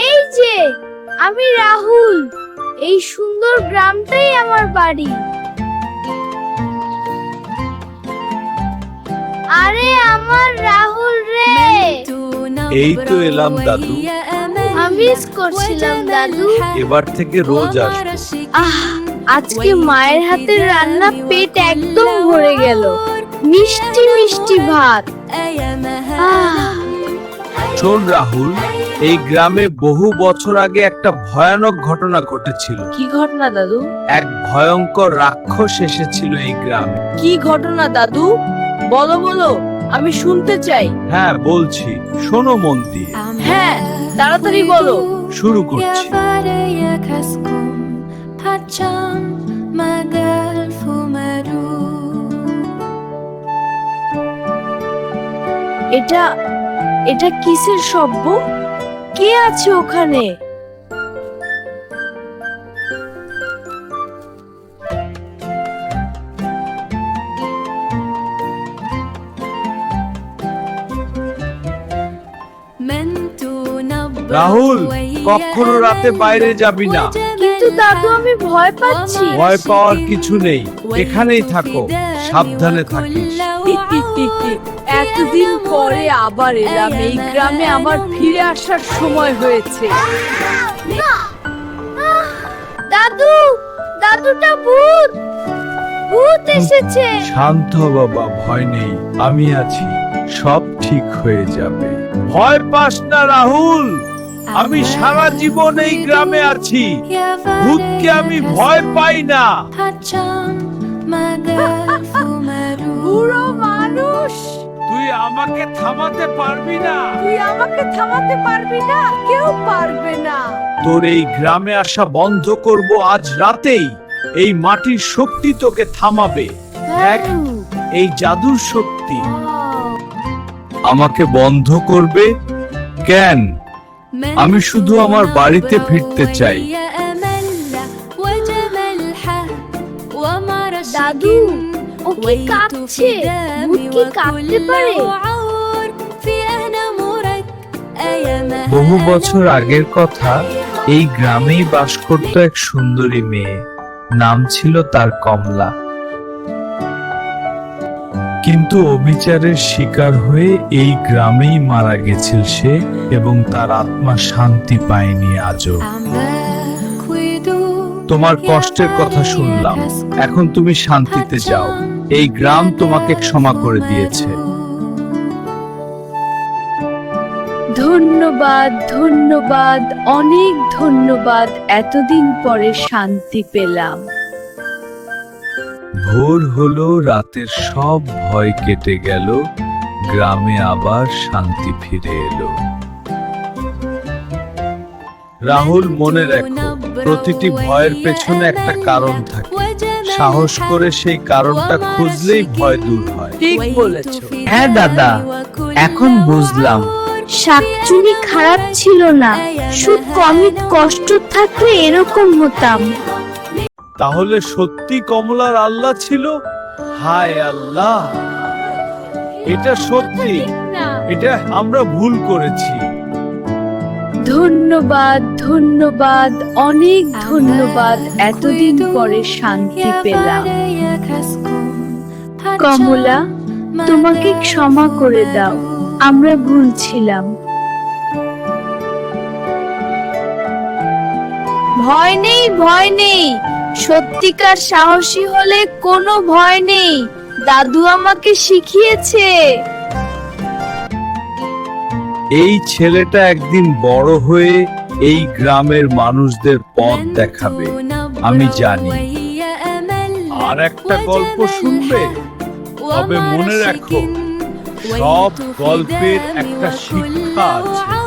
এই যে আমি রাহুল, এই সুন্দর গ্রামটাই আমার বাড়ি। আরে আমার রাহুল রে, এই তো এলাম দাদু। আমি মিস করছিলাম দাদু। এবার থেকে রোজ আসবো। আজকে মায়ের হাতের রান্না পেট একদম ভরে গেল। মিষ্টি মিষ্টি ভাত। শোন রাহুল, এই গ্রামে বহু বছর আগে একটা ভয়ানক ঘটনা ঘটেছিল। কি ঘটনা দাদু? এক ভয়ঙ্কর রাক্ষস এসেছিল এই গ্রামে। কি ঘটনা দাদু? বলো বলো, আমি শুনতে চাই। হ্যাঁ বলছি, শোনো মন দিয়ে। হ্যাঁ, তাড়াতাড়ি বলো। শুরু করছি। এটা এটা কিসের শব্দ? কে আছে ওখানে? রাহুল, কখনো রাতে বাইরে যাবি না। কিন্তু দাদু আমি ভয় পাচ্ছি। ভয় পাওয়ার কিছু নেই, এখানেই থাকো, সাবধানে থাকিস। এতদিন পরে আবার এলাম এই গ্রামে, আমার ফিরে আসার সময় হয়েছে। দাদু, দাদুটা ভূত, ভূত এসেছে। শান্ত হ বাবা, ভয় নেই, আমি আছি, সব ঠিক হয়ে যাবে। ভয় পাস না রাহুল, আমি সারা জীবন এই গ্রামে আছি, ভূতকে আমি ভয় পাই না। বুড়ো মানুষ, তুই আমাকে থামাতে পারবি না। তুই আমাকে থামাতে পারবি না, কেউ পারবে না। তোর এই গ্রামে আসা বন্ধ করব আজ রাতেই। এই মাটির শক্তি তোকে থামাবে। দেখ, এই জাদুর শক্তি আমাকে বন্ধ করবে কেন? আমি শুধু আমার বাড়িতে ফিরতে চাই। দাদু, ও কি কাঁদছে? ভূত কি কাঁদতে পারে? বহু বছর আগের কথা, এই গ্রামেই বাস করত এক সুন্দরী মেয়ে। নাম ছিল তার কমলা। কিন্তু অবিচারের শিকার হয়ে এই গ্রামেই মারা গেছিল সে, এবং তার আত্মা শান্তি পায়নি আজও। তোমার কষ্টের কথা শুনলাম, এখন তুমি শান্তিতে যাও। এই গ্রাম তোমাকে ক্ষমা করে দিয়েছে। ধন্যবাদ, ধন্যবাদ, অনেক ধন্যবাদ। এতদিন পরে শান্তি পেলাম। ভোর হলো, রাতের সব ভয় কেটে গেল, গ্রামে আবার শান্তি ফিরে এলো। রাহুল, মনে রেখো, প্রতিটি ভয়ের পেছনে একটা কারণ থাকে। সাহস করে সেই কারণটা খুঁজলেই ভয় দূর হয়। ঠিক বলেছো। হ্যাঁ দাদা, এখন বুঝলাম। শাকচুনি খারাপ ছিল না, শুধু কমই কষ্ট থাকলে এরকম হতাম। তাহলে সত্যি কমলার আল্লাহ ছিল? হায় আল্লাহ, এটা সত্যি, এটা আমরা ভুল করেছি। ধন্যবাদ, ধন্যবাদ, অনেক ধন্যবাদ। এতদিন পরে শান্তি পেলাম। কমলা, তোমাকে ক্ষমা করে দাও, আমরা ভুল ছিলাম। ভয় নেই, ভয় নেই, সত্যিকার সাহসী হলে কোনো ভয় নেই। দাদু আমাকে শিখিয়েছে। এই ছেলেটা একদিন বড় হয়ে এই গ্রামের মানুষদের পথ দেখাবে, আমি জানি। আর একটা গল্প শুনবে? তবে মনে রাখো, সব গল্পের একটা শিক্ষা আছে।